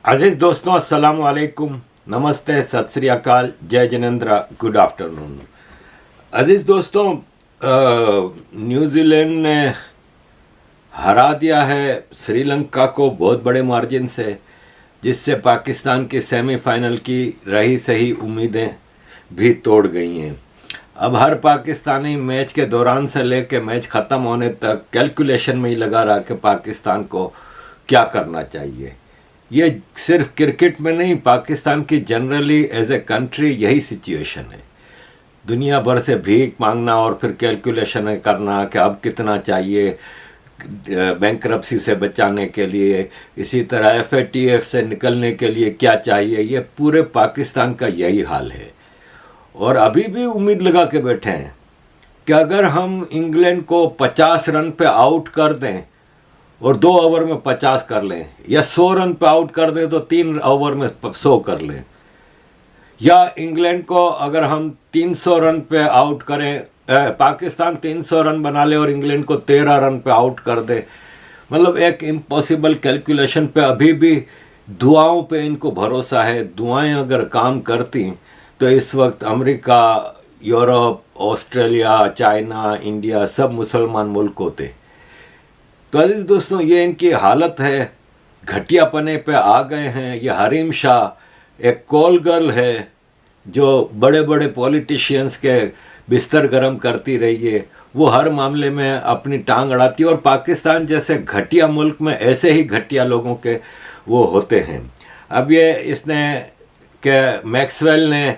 अजीज दोस्तों, अस्सलाम वालेकुम, नमस्ते, सत श्री अकाल, जय जिनेंद्र, गुड आफ्टरनून। अजीज दोस्तों, न्यूजीलैंड ने हरा दिया है श्रीलंका को बहुत बड़े मार्जिन से, जिससे पाकिस्तान की सेमीफाइनल की रही सही उम्मीदें भी तोड़ गई हैं। अब हर पाकिस्तानी मैच के दौरान से लेकर मैच ख़त्म होने तक कैलकुलेशन में ही लगा रहा कि पाकिस्तान को क्या करना चाहिए। ये सिर्फ क्रिकेट में नहीं, पाकिस्तान की जनरली एज ए कंट्री यही सिचुएशन है। दुनिया भर से भीख मांगना और फिर कैलकुलेशन करना कि अब कितना चाहिए बैंकरप्सी से बचाने के लिए, इसी तरह एफएटीएफ से निकलने के लिए क्या चाहिए, ये पूरे पाकिस्तान का यही हाल है। और अभी भी उम्मीद लगा के बैठे हैं कि अगर हम इंग्लैंड को 50 रन पे आउट कर दें और 2 ओवर में 50 कर लें, या 100 रन पे आउट कर दें तो 3 ओवर में 100 कर लें, या इंग्लैंड को अगर हम 300 रन पे आउट करें, पाकिस्तान 300 रन बना ले और इंग्लैंड को 13 रन पे आउट कर दे, मतलब एक इम्पॉसिबल कैलकुलेशन पे अभी भी दुआओं पे इनको भरोसा है। दुआएं अगर काम करती तो इस वक्त America, Europe, Australia, China, India सब मुसलमान मुल्क होते। तो अजीज दोस्तों, ये इनकी हालत है, घटियापने पे आ गए हैं। ये हरीम शाह एक कॉल गर्ल है जो बड़े बड़े पॉलिटिशियंस के बिस्तर गर्म करती रही है। वो हर मामले में अपनी टांग अड़ाती है, और पाकिस्तान जैसे घटिया मुल्क में ऐसे ही घटिया लोगों के वो होते हैं। अब ये इसने के मैक्सवेल ने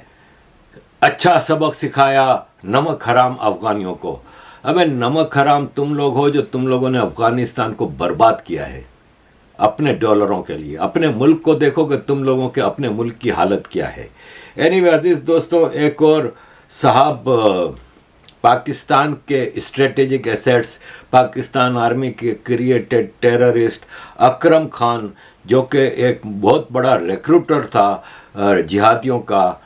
अच्छा सबक सिखाया नमक हराम अफगानियों को। अबे नमक हराम तुम लोग हो जो तुम लोगों ने अफगानिस्तान को बर्बाद किया है अपने डॉलरों के लिए। अपने मुल्क को देखो कि तुम लोगों के अपने मुल्क की हालत क्या है। एनीवे अजीज दोस्तों, एक और साहब पाकिस्तान के स्ट्रेटेजिक एसेट्स, पाकिस्तान आर्मी के क्रिएटेड टेररिस्ट अकरम खान, जो कि एक बहुत बड़ा रिक्रूटर था जिहादियों का,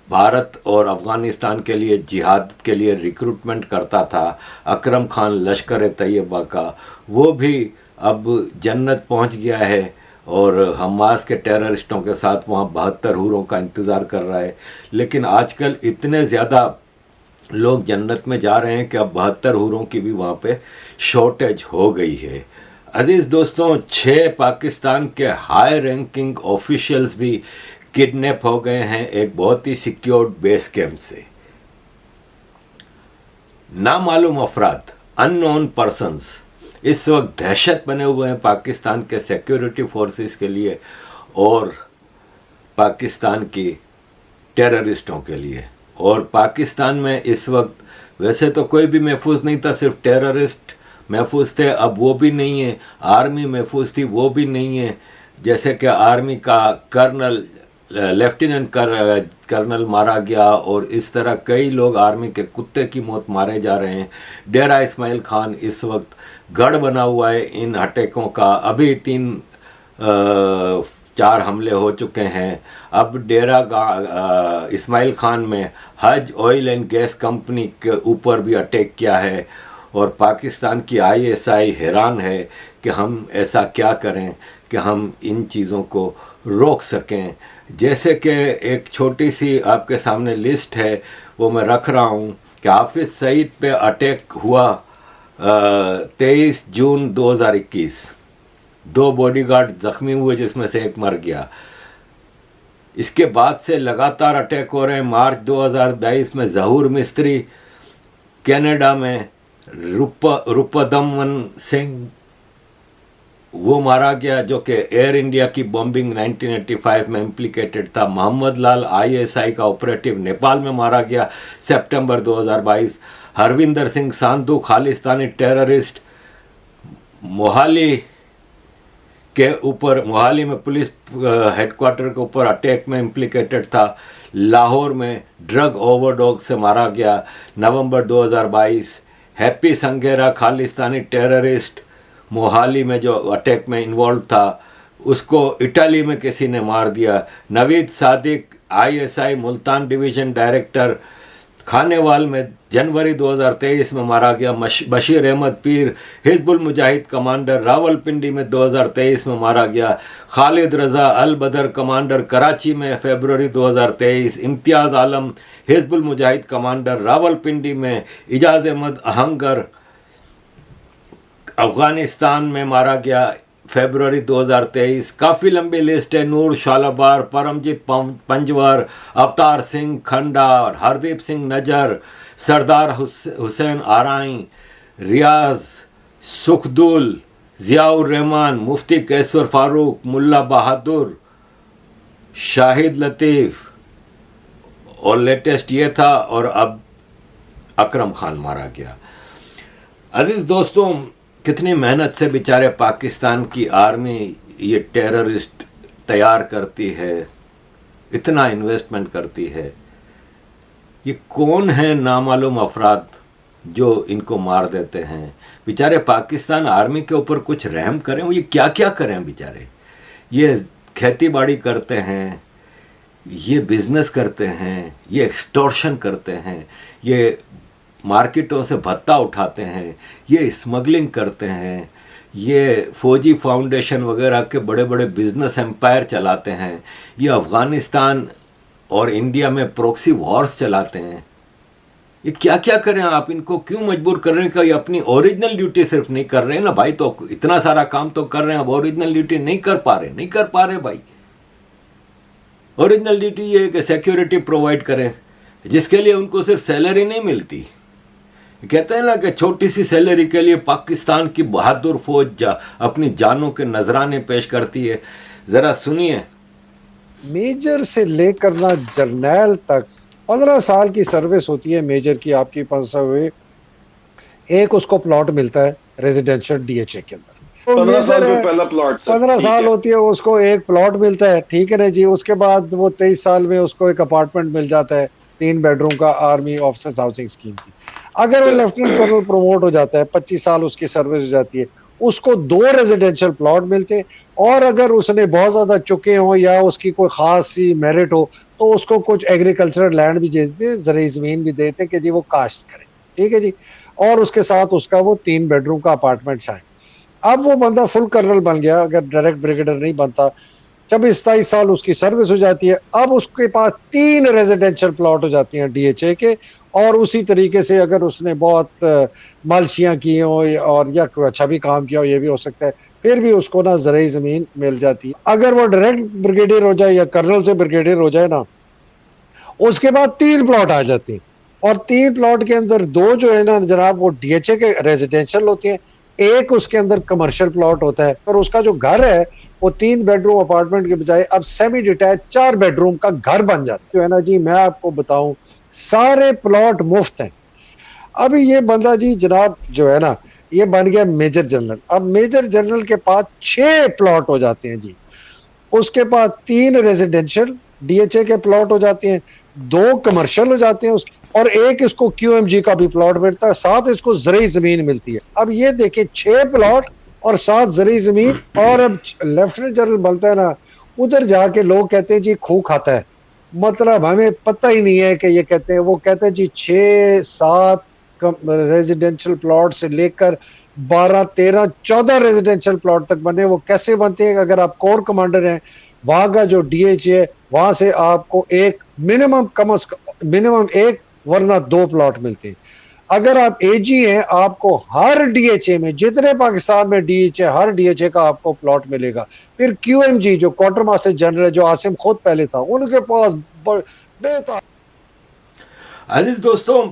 भारत और अफ़गानिस्तान के लिए जिहाद के लिए रिक्रूटमेंट करता था। अकरम खान लश्कर तैयबा का, वो भी अब जन्नत पहुंच गया है और हमास के टेररिस्टों के साथ वहाँ 72 हूरों का इंतज़ार कर रहा है। लेकिन आजकल इतने ज़्यादा लोग जन्नत में जा रहे हैं कि अब 72 हूरों की भी वहाँ पे शॉर्टेज हो गई है। अजीज़ दोस्तों, 6 पाकिस्तान के हाई रैंकिंग ऑफिशियल्स भी किडनैप हो गए हैं एक बहुत ही सिक्योर्ड बेस कैंप से। नामालूम अफराद, अननोन पर्सन्स, इस वक्त दहशत बने हुए हैं पाकिस्तान के सिक्योरिटी फोर्सेस के लिए और पाकिस्तान की टेररिस्टों के लिए। और पाकिस्तान में इस वक्त वैसे तो कोई भी महफूज नहीं था, सिर्फ टेररिस्ट महफूज थे। अब वो भी नहीं है। आर्मी महफूज थी, वो भी नहीं है। जैसे कि आर्मी का कर्नल, लेफ्टिनेंट कर्नल मारा गया, और इस तरह कई लोग आर्मी के कुत्ते की मौत मारे जा रहे हैं। डेरा इस्माइल खान इस वक्त गढ़ बना हुआ है इन अटैकों का। अभी 4 हमले हो चुके हैं। अब डेरा इस्माइल खान में हज ऑयल एंड गैस कंपनी के ऊपर भी अटैक किया है, और पाकिस्तान की आईएसआई हैरान है कि हम ऐसा क्या करें कि हम इन चीज़ों को रोक सकें। जैसे कि एक छोटी सी आपके सामने लिस्ट है, वो मैं रख रहा हूँ कि हाफिज़ सईद पे अटैक हुआ 23 जून 2021। 2 बॉडीगार्ड ज़ख्मी हुए जिसमें से एक मर गया। इसके बाद से लगातार अटैक हो रहे हैं। मार्च 2022 में ज़हूर मिस्त्री कनाडा में, रुपदमन सिंह वो मारा गया जो कि एयर इंडिया की बॉम्बिंग 1985 में इम्प्लिकेटेड था। मोहम्मद लाल आईएसआई का ऑपरेटिव नेपाल में मारा गया सितंबर 2022। हरविंदर सिंह सांधू खालिस्तानी टेररिस्ट मोहाली के ऊपर, मोहाली में पुलिस हेडक्वार्टर के ऊपर अटैक में इम्प्लिकेटेड था। लाहौर में ड्रग ओवरडोज से मारा गया नवंबर 2022। हैप्पी संघेरा खालिस्तानी टेररिस्ट मोहाली में जो अटैक में इन्वॉल्व था, उसको इटली में किसी ने मार दिया। Naveed Sadiq ISI Multan division director Khanewal में जनवरी 2023 में मारा गया। बशीर अहमद पीर हिजबुल मुजाहिद कमांडर रावलपिंडी में 2023 में मारा गया। खालिद रजा अल बदर कमांडर कराची में फरवरी 2023। इम्तियाज़ आलम हिजबुल मुजाहिद कमांडर रावलपिंडी में। इजाज़ अहमद आहंगर अफ़गानिस्तान में मारा गया फरवरी 2023। काफ़ी लंबी लिस्ट है। नूर शालाबार, परमजीत पंजवर, अवतार सिंह खंडा, हरदीप सिंह नजर, सरदार हुसैन आराई, रियाज सुखदुल, ज़ियाउर रहमान, मुफ्ती कैसर फारूक, मुल्ला बहादुर, शाहिद लतीफ़, और लेटेस्ट ये था। और अब अकरम खान मारा गया। अजीज़ दोस्तों, कितनी मेहनत से बेचारे पाकिस्तान की आर्मी ये टेररिस्ट तैयार करती है, इतना इन्वेस्टमेंट करती है। ये कौन है नामालूम अफराद जो इनको मार देते हैं। बेचारे पाकिस्तान आर्मी के ऊपर कुछ रहम करें। वो ये क्या क्या करें बेचारे। ये खेती बाड़ी करते हैं, ये बिजनेस करते हैं, ये एक्सटॉर्शन करते हैं, ये मार्केटों से भत्ता उठाते हैं, ये स्मगलिंग करते हैं, ये फौजी फाउंडेशन वगैरह के बड़े बड़े बिजनेस एम्पायर चलाते हैं, ये अफ़गानिस्तान और इंडिया में प्रॉक्सी वॉर्स चलाते हैं। ये क्या क्या करें आप। इनको क्यों मजबूर कर रहे हैं कि अपनी ओरिजिनल ड्यूटी सिर्फ नहीं कर रहे हैं ना भाई। तो इतना सारा काम तो कर रहे हैं, अब ओरिजिनल ड्यूटी नहीं कर पा रहे भाई। ओरिजिनल ड्यूटी ये है कि सिक्योरिटी प्रोवाइड करें, जिसके लिए उनको सिर्फ सैलरी नहीं मिलती। कहते हैं ना कि छोटी सी सैलरी के लिए पाकिस्तान की बहादुर फौज अपनी जानों के नजराने पेश करती है। जरा सुनिए। मेजर से लेकर ना जर्नैल तक 15 साल की सर्विस होती है मेजर की आपकी 500। एक उसको प्लॉट मिलता है रेजिडेंशियल डीएचए के अंदर। तो 15 साल मेजर का है, पहला प्लॉट 15 साल होती है, उसको एक प्लॉट मिलता है, ठीक है ना जी। उसके बाद वो 23 साल में उसको एक अपार्टमेंट मिल जाता है 3 बेडरूम का, आर्मी ऑफिसर्स हाउसिंग स्कीम की। अगर वो लेफ्टिनेंट कर्नल प्रमोट हो जाता है, 25 साल उसकी सर्विस हो जाती है, उसको 2 रेजिडेंशियल प्लॉट मिलते हैं। और अगर उसने बहुत ज्यादा चुके हो या उसकी कोई खास सी मेरिट हो तो उसको कुछ एग्रीकल्चरल लैंड भी देते हैं, ज़रूरी जमीन भी देते हैं कि जी वो काश्त करे, ठीक है जी। और उसके साथ उसका वो 3 बेडरूम का अपार्टमेंट शायद। अब वो बंदा फुल कर्नल बन गया, अगर डायरेक्ट ब्रिगेडियर नहीं बनता। 26-27 साल उसकी सर्विस हो जाती है। अब उसके पास 3 रेजिडेंशियल प्लॉट हो जाती हैं डीएचए के। और उसी तरीके से अगर उसने बहुत मालशियां की हो और या कोई अच्छा भी काम किया हो, ये भी हो सकता है, फिर भी उसको ना ज़रूरी जमीन मिल जाती है। अगर वो डायरेक्ट ब्रिगेडियर हो जाए या कर्नल से ब्रिगेडियर हो जाए ना, उसके बाद 3 प्लॉट आ जाते हैं। और 3 प्लॉट के अंदर 2 जो है ना जनाब वो डीएचए के रेजिडेंशियल होते हैं, एक उसके अंदर कमर्शियल प्लॉट होता है। पर उसका जो घर है वो 3 बेडरूम अपार्टमेंट के बजाय अब सेमी डिटैच 4 बेडरूम का घर बन जाता है। जो है ना जी, मैं आपको बताऊं, सारे प्लॉट मुफ्त हैं। अभी ये बंदा जी जनाब जो है ना, ये बन गया मेजर जनरल। अब मेजर जनरल के पास 6 प्लॉट हो जाते हैं जी। उसके पास 3 रेजिडेंशियल डीएचए के प्लॉट हो जाते हैं, 2 कमर्शियल हो जाते हैं और एक इसको क्यूएमजी का भी प्लॉट मिलता है, साथ इसको ज़रूरी जमीन मिलती है। अब ये देखिए 6 प्लॉट और 7 ज़रूरी जमीन। और अब लेफ्टिनेंट जनरल बनता है ना, उधर जाके लोग कहते हैं जी खूह खाता है। मतलब हमें पता ही नहीं है कि ये कहते हैं, वो कहते हैं जी 6-7 रेजिडेंशियल प्लॉट से लेकर 12-13-14 रेजिडेंशियल प्लॉट तक बने। वो कैसे बनते हैं? अगर आप कोर कमांडर हैं, वहां का जो डीएचए है वहां से आपको एक मिनिमम एक वरना 2 प्लॉट मिलते हैं। अगर आप एजी हैं, आपको हर डीएचए में, जितने पाकिस्तान में डीएचए, हर डीएचए का आपको प्लॉट मिलेगा। फिर क्यूएमजी जो क्वार्टर मास्टर जनरल है, जो आसिम खुद पहले था, उनके पास बेहतर। अजीज दोस्तों,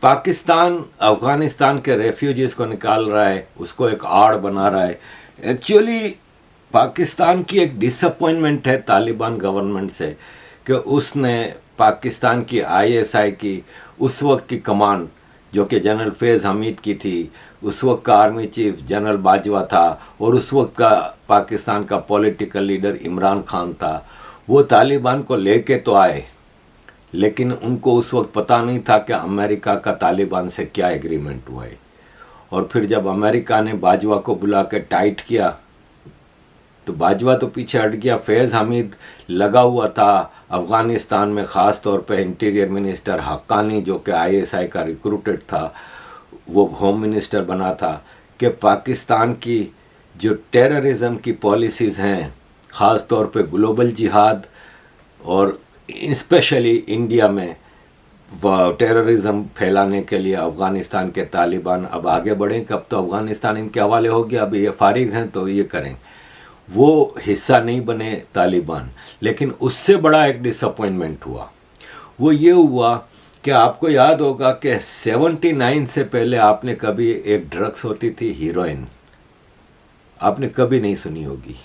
पाकिस्तान अफगानिस्तान के रेफ्यूजीज को निकाल रहा है, उसको एक आड़ बना रहा है। एक्चुअली पाकिस्तान की एक डिसअपॉइंटमेंट है तालिबान गवर्नमेंट से कि उसने पाकिस्तान की आईएसआई की उस वक्त की कमान, जो कि जनरल फैज़ हमीद की थी, उस वक्त का आर्मी चीफ जनरल बाजवा था और उस वक्त का पाकिस्तान का पॉलिटिकल लीडर इमरान खान था। वो तालिबान को लेके तो आए, लेकिन उनको उस वक्त पता नहीं था कि अमेरिका का तालिबान से क्या एग्रीमेंट हुआ है। और फिर जब अमेरिका ने बाजवा को बुला के टाइट किया तो बाजवा तो पीछे हट गया। फैज़ हमीद लगा हुआ था अफ़गानिस्तान में, ख़ास तौर पे इंटीरियर मिनिस्टर हक्कानी जो कि ISI का रिक्रूटेड था, वो होम मिनिस्टर बना था, कि पाकिस्तान की जो टेररिज्म की पॉलिसीज़ हैं, ख़ास तौर पे ग्लोबल जिहाद और स्पेशली इंडिया में टेररिज्म फैलाने के लिए अफ़गानिस्तान के तालिबान अब आगे बढ़ें कि अब तो अफ़गानिस्तान इनके हवाले हो गया, अब ये फारिग हैं तो ये करें। वो हिस्सा नहीं बने तालिबान। लेकिन उससे बड़ा एक डिसअपॉइंटमेंट हुआ, वो ये हुआ कि आपको याद होगा कि 79 से पहले आपने कभी एक ड्रग्स होती थी हीरोइन, आपने कभी नहीं सुनी होगी।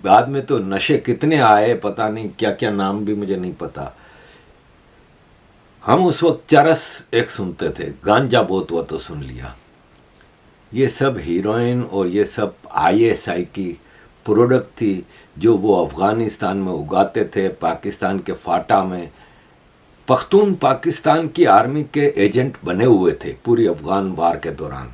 बाद में तो नशे कितने आए, पता नहीं क्या क्या नाम भी मुझे नहीं पता। हम उस वक्त चरस एक सुनते थे, गांजा बहुत हुआ तो सुन लिया। ये सब हीरोइन और ये सब ISI की प्रोडक्ट थी जो वो अफ़गानिस्तान में उगाते थे, पाकिस्तान के फाटा में। पख्तून पाकिस्तान की आर्मी के एजेंट बने हुए थे पूरी अफ़गान वार के दौरान।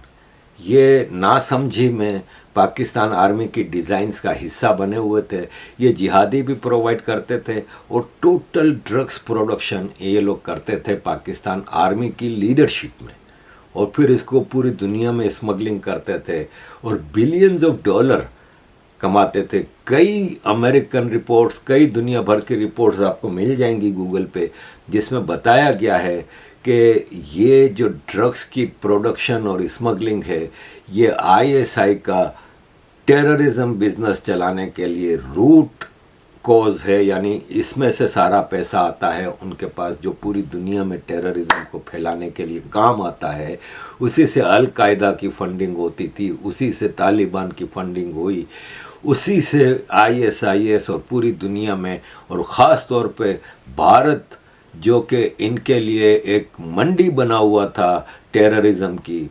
ये नासमझी में पाकिस्तान आर्मी की डिज़ाइंस का हिस्सा बने हुए थे। ये जिहादी भी प्रोवाइड करते थे और टोटल ड्रग्स प्रोडक्शन ये लोग करते थे पाकिस्तान आर्मी की लीडरशिप में, और फिर इसको पूरी दुनिया में स्मगलिंग करते थे और बिलियंस ऑफ डॉलर कमाते थे। कई अमेरिकन रिपोर्ट्स, कई दुनिया भर की रिपोर्ट्स आपको मिल जाएंगी गूगल पे, जिसमें बताया गया है कि ये जो ड्रग्स की प्रोडक्शन और स्मगलिंग है, ये ISI का टेररिज्म बिजनेस चलाने के लिए रूट कॉज है। यानी इसमें से सारा पैसा आता है उनके पास, जो पूरी दुनिया में टेररिज्म को फैलाने के लिए काम आता है। उसी से अल कायदा की फंडिंग होती थी, उसी से तालिबान की फंडिंग हुई, उसी से ISIS और पूरी दुनिया में, और ख़ास तौर पे भारत जो कि इनके लिए एक मंडी बना हुआ था टेररिज्म की।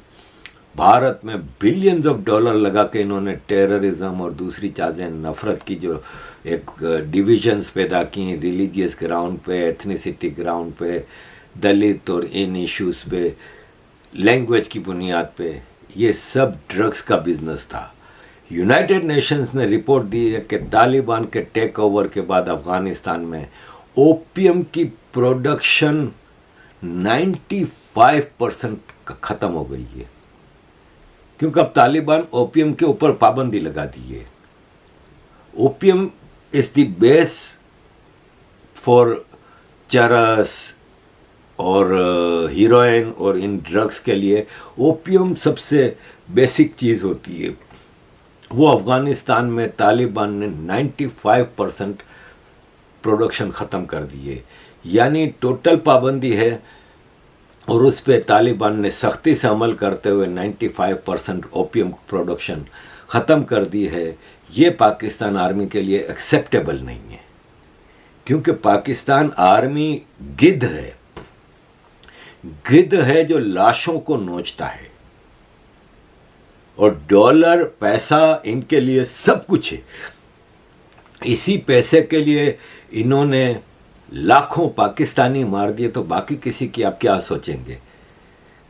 भारत में बिलियंस ऑफ डॉलर लगा के इन्होंने टेररिज्म और दूसरी चीज़ें, नफ़रत की जो एक डिविजन्स पैदा की रिलीजियस ग्राउंड पे, एथनिसिटी ग्राउंड पे, दलित और इन इश्यूज़ पे, लैंग्वेज की बुनियाद पे, ये सब ड्रग्स का बिजनेस था। यूनाइटेड नेशंस ने रिपोर्ट दी है कि तालिबान के टेक ओवर के बाद अफ़गानिस्तान में ओपियम की प्रोडक्शन 95% ख़त्म हो गई है, क्योंकि अब तालिबान ओपियम के ऊपर पाबंदी लगा दी है। Opium is the base for चरस और हीरोइन और इन ड्रग्स के लिए ओपियम सबसे बेसिक चीज़ होती है। वो अफ़गानिस्तान में तालिबान ने 95% प्रोडक्शन ख़त्म कर दी है। यानी टोटल पाबंदी है और उस पर तालिबान ने सख्ती से अमल करते हुए 95% ओपियम प्रोडक्शन ख़त्म कर दी है। ये पाकिस्तान आर्मी के लिए एक्सेप्टेबल नहीं है, क्योंकि पाकिस्तान आर्मी गिद्ध है जो लाशों को नोचता है, और डॉलर पैसा इनके लिए सब कुछ है। इसी पैसे के लिए इन्होंने लाखों पाकिस्तानी मार दिए, तो बाकी किसी की आप क्या सोचेंगे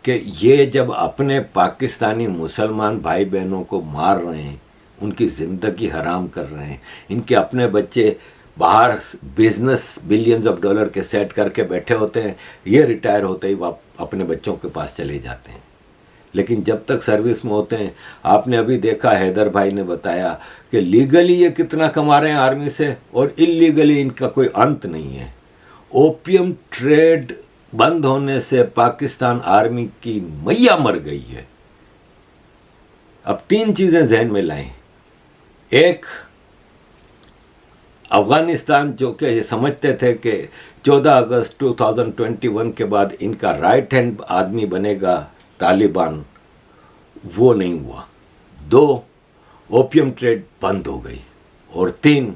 कि ये जब अपने पाकिस्तानी मुसलमान भाई बहनों को मार रहे हैं, उनकी ज़िंदगी हराम कर रहे हैं, इनके अपने बच्चे बाहर बिजनेस बिलियंस ऑफ डॉलर के सेट करके बैठे होते हैं, ये रिटायर होते ही अपने बच्चों के पास चले जाते हैं। लेकिन जब तक सर्विस में होते हैं, आपने अभी देखा हैदर भाई ने बताया कि लीगली ये कितना कमा रहे हैं आर्मी से, और इलीगली इनका कोई अंत नहीं है। ओपियम ट्रेड बंद होने से पाकिस्तान आर्मी की मैया मर गई है। अब तीन चीज़ें जहन में लाएं। एक, अफ़गानिस्तान जो कि ये समझते थे कि 14 अगस्त 2021 के बाद इनका राइट हैंड आदमी बनेगा तालिबान, वो नहीं हुआ। 2, ओपियम ट्रेड बंद हो गई। और 3,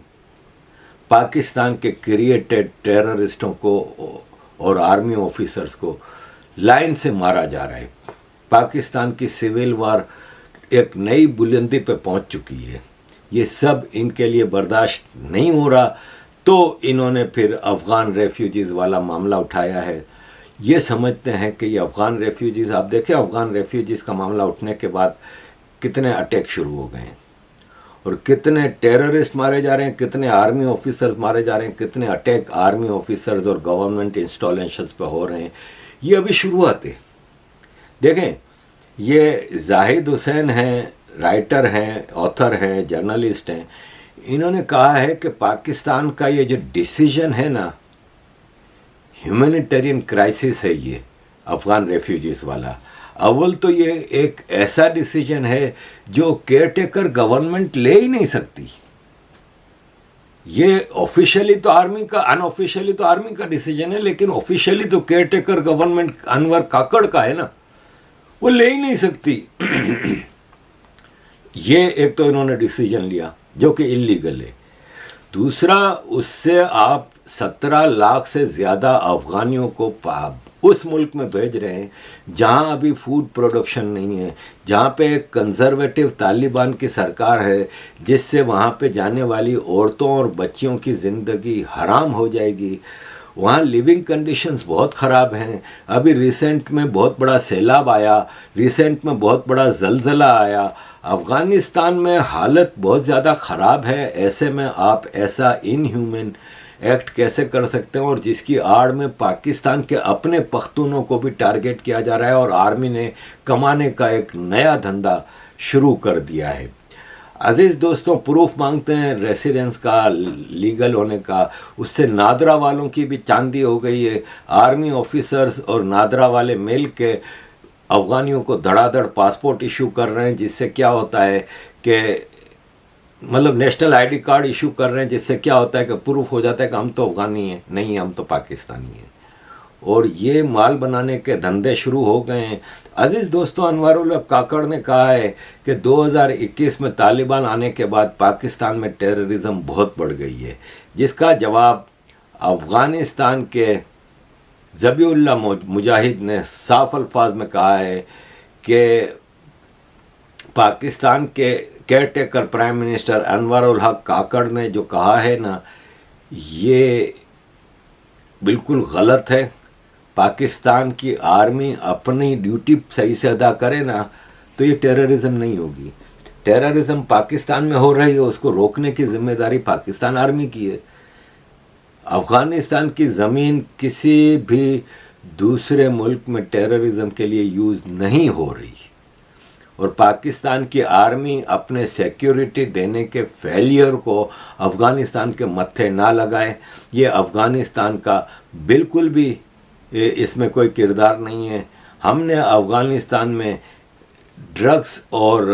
पाकिस्तान के क्रिएटेड टेररिस्टों को और आर्मी ऑफिसर्स को लाइन से मारा जा रहा है। पाकिस्तान की सिविल वार एक नई बुलंदी पे पहुंच चुकी है। ये सब इनके लिए बर्दाश्त नहीं हो रहा, तो इन्होंने फिर अफ़गान रेफ्यूजीज़ वाला मामला उठाया है। ये समझते हैं कि ये अफ़गान रेफ्यूजीज़, आप देखें अफ़गान रेफ्यूजीज़ का मामला उठने के बाद कितने अटैक शुरू हो गए हैं, और कितने टेररिस्ट मारे जा रहे हैं, कितने आर्मी ऑफिसर्स मारे जा रहे हैं, कितने अटैक आर्मी ऑफिसर्स और गवर्नमेंट इंस्टॉलेशंस पे हो रहे हैं, ये अभी शुरुआत है। देखें, ये जाहिद हुसैन हैं, राइटर हैं, ऑथर हैं, जर्नलिस्ट हैं, इन्होंने कहा है कि पाकिस्तान का ये जो डिसीजन है ना, ह्यूमैनिटेरियन क्राइसिस है ये अफ़गान रेफ्यूजीज़ वाला। अव्वल तो ये एक ऐसा डिसीजन है जो केयरटेकर गवर्नमेंट ले ही नहीं सकती। ये ऑफिशियली तो आर्मी का, अनऑफिशियली तो आर्मी का डिसीजन है, लेकिन ऑफिशियली तो केयरटेकर गवर्नमेंट अनवर काकड़ का है ना, वो ले ही नहीं सकती। ये एक तो इन्होंने डिसीजन लिया जो कि इलीगल है। दूसरा, उससे आप 17 लाख से ज़्यादा अफ़गानियों को उस मुल्क में भेज रहे हैं जहां अभी फूड प्रोडक्शन नहीं है, जहां पे एक कंजर्वेटिव तालिबान की सरकार है, जिससे वहां पे जाने वाली औरतों और बच्चियों की ज़िंदगी हराम हो जाएगी। वहाँ लिविंग कंडीशंस बहुत ख़राब हैं। अभी रिसेंट में बहुत बड़ा सैलाब आया, रिसेंट में बहुत बड़ा ज़लज़ला आया। अफ़गानिस्तान में हालत बहुत ज़्यादा ख़राब है। ऐसे में आप ऐसा इनह्यूमन एक्ट कैसे कर सकते हैं, और जिसकी आड़ में पाकिस्तान के अपने पख्तूनों को भी टारगेट किया जा रहा है और आर्मी ने कमाने का एक नया धंधा शुरू कर दिया है। अजीज़ दोस्तों, प्रूफ मांगते हैं रेसिडेंस का, लीगल होने का। उससे नादरा वालों की भी चांदी हो गई है। आर्मी ऑफिसर्स और नादरा वाले मिल के अफ़गानियों को धड़ाधड़ पासपोर्ट इशू कर रहे हैं, जिससे क्या होता है कि मतलब नेशनल आईडी कार्ड इशू कर रहे हैं, जिससे क्या होता है कि प्रूफ हो जाता है कि हम तो अफ़गानी हैं, नहीं हम तो पाकिस्तानी हैं। और ये माल बनाने के धंधे शुरू हो गए हैं। अजीज़ दोस्तों, अनवरुल हक काकड़ ने कहा है कि 2021 में तालिबान आने के बाद पाकिस्तान में टेररिज्म बहुत बढ़ गई है, जिसका जवाब अफ़गानिस्तान के ज़बीउल्लाह मुजाहिद ने साफ अल्फाज में कहा है कि पाकिस्तान के केयरटेकर प्राइम मिनिस्टर अनवरुल हक काकड़ ने जो कहा है ना, ये बिल्कुल गलत है। पाकिस्तान की आर्मी अपनी ड्यूटी सही से अदा करे ना, तो ये टेररिज्म नहीं होगी। टेररिज्म पाकिस्तान में हो रही है, उसको रोकने की जिम्मेदारी पाकिस्तान आर्मी की है। अफ़गानिस्तान की ज़मीन किसी भी दूसरे मुल्क में टेररिज्म के लिए यूज़ नहीं हो रही, और पाकिस्तान की आर्मी अपने सिक्योरिटी देने के फेलियर को अफ़गानिस्तान के मत्थे ना लगाए। ये अफ़गानिस्तान का बिल्कुल भी इसमें कोई किरदार नहीं है। हमने अफ़गानिस्तान में ड्रग्स और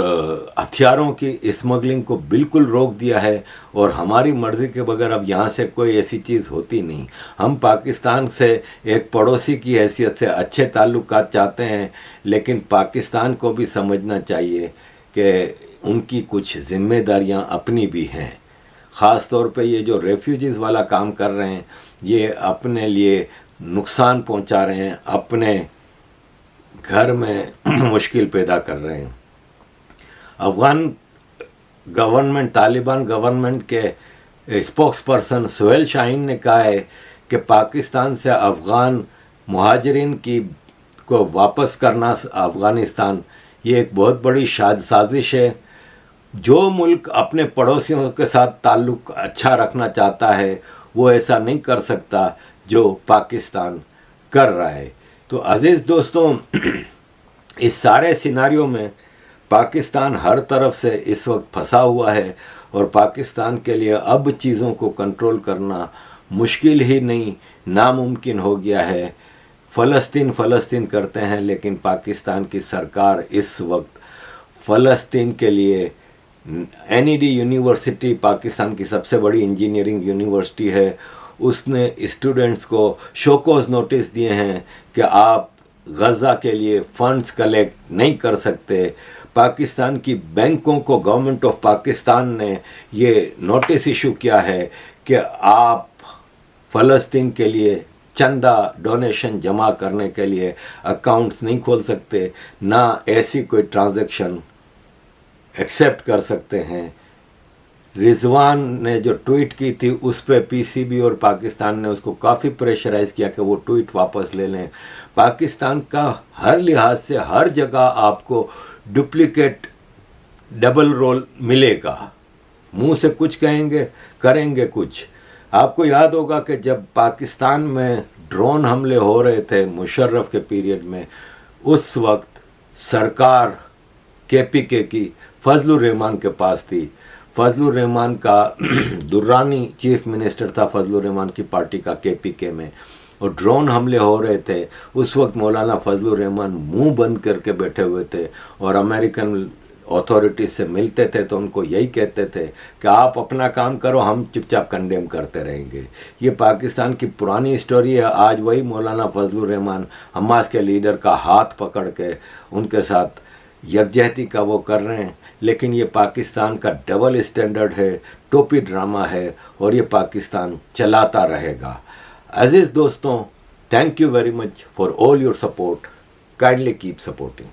हथियारों की स्मगलिंग को बिल्कुल रोक दिया है, और हमारी मर्ज़ी के बगैर अब यहाँ से कोई ऐसी चीज़ होती नहीं। हम पाकिस्तान से एक पड़ोसी की हैसियत से अच्छे ताल्लुकात चाहते हैं, लेकिन पाकिस्तान को भी समझना चाहिए कि उनकी कुछ ज़िम्मेदारियाँ अपनी भी हैं। ख़ास तौर पे ये जो रेफ्यूजीज़ वाला काम कर रहे हैं, ये अपने लिए नुकसान पहुंचा रहे हैं, अपने घर में मुश्किल पैदा कर रहे हैं। अफ़गान गवर्नमेंट, तालिबान गवर्नमेंट के स्पोक्स पर्सन सुहेल शाहीन ने कहा है कि पाकिस्तान से अफ़गान मुहाजिरीन को वापस करना अफ़गानिस्तान, ये एक बहुत बड़ी साजिश है। जो मुल्क अपने पड़ोसियों के साथ ताल्लुक़ अच्छा रखना चाहता है, वो ऐसा नहीं कर सकता जो पाकिस्तान कर रहा है। तो अज़ीज़ दोस्तों, इस सारे सिनारियों में पाकिस्तान हर तरफ से इस वक्त फंसा हुआ है, और पाकिस्तान के लिए अब चीज़ों को कंट्रोल करना मुश्किल ही नहीं, नामुमकिन हो गया है। फ़लस्तीन करते हैं, लेकिन पाकिस्तान की सरकार इस वक्त फ़लस्तीन के लिए NED यूनिवर्सिटी, पाकिस्तान की सबसे बड़ी इंजीनियरिंग यूनिवर्सिटी है, उसने स्टूडेंट्स को शोकॉज नोटिस दिए हैं कि आप गज़ा के लिए फ़ंड्स कलेक्ट नहीं कर सकते। पाकिस्तान की बैंकों को गवर्नमेंट ऑफ पाकिस्तान ने ये नोटिस इशू किया है कि आप फ़लस्तीन के लिए चंदा डोनेशन जमा करने के लिए अकाउंट्स नहीं खोल सकते, ना ऐसी कोई ट्रांजैक्शन एक्सेप्ट कर सकते हैं। रिजवान ने जो ट्वीट की थी, उस पर PCB और पाकिस्तान ने उसको काफ़ी प्रेशराइज़ किया कि वो ट्वीट वापस ले लें। पाकिस्तान का हर लिहाज से हर जगह आपको डुप्लिकेट डबल रोल मिलेगा। मुंह से कुछ कहेंगे, करेंगे कुछ। आपको याद होगा कि जब पाकिस्तान में ड्रोन हमले हो रहे थे मुशर्रफ के पीरियड में, उस वक्त सरकार केपीके की फजलुर रहमान के पास थी। फजलुर रहमान का दुर्रानी चीफ मिनिस्टर था फजलुर रहमान की पार्टी का केपीके में, और ड्रोन हमले हो रहे थे। उस वक्त मौलाना फजलुर रहमान मुंह बंद करके बैठे हुए थे और अमेरिकन अथॉरिटीज से मिलते थे तो उनको यही कहते थे कि आप अपना काम करो, हम चुपचाप कंडेम करते रहेंगे। ये पाकिस्तान की पुरानी स्टोरी है। आज वही मौलाना फजलुर रहमान हमास के लीडर का हाथ पकड़ के उनके साथ यकजहती का वो कर रहे हैं। लेकिन ये पाकिस्तान का डबल स्टैंडर्ड है, टोपी ड्रामा है, और ये पाकिस्तान चलाता रहेगा। अजीज़ दोस्तों, thank you very much for all your support. Kindly keep supporting.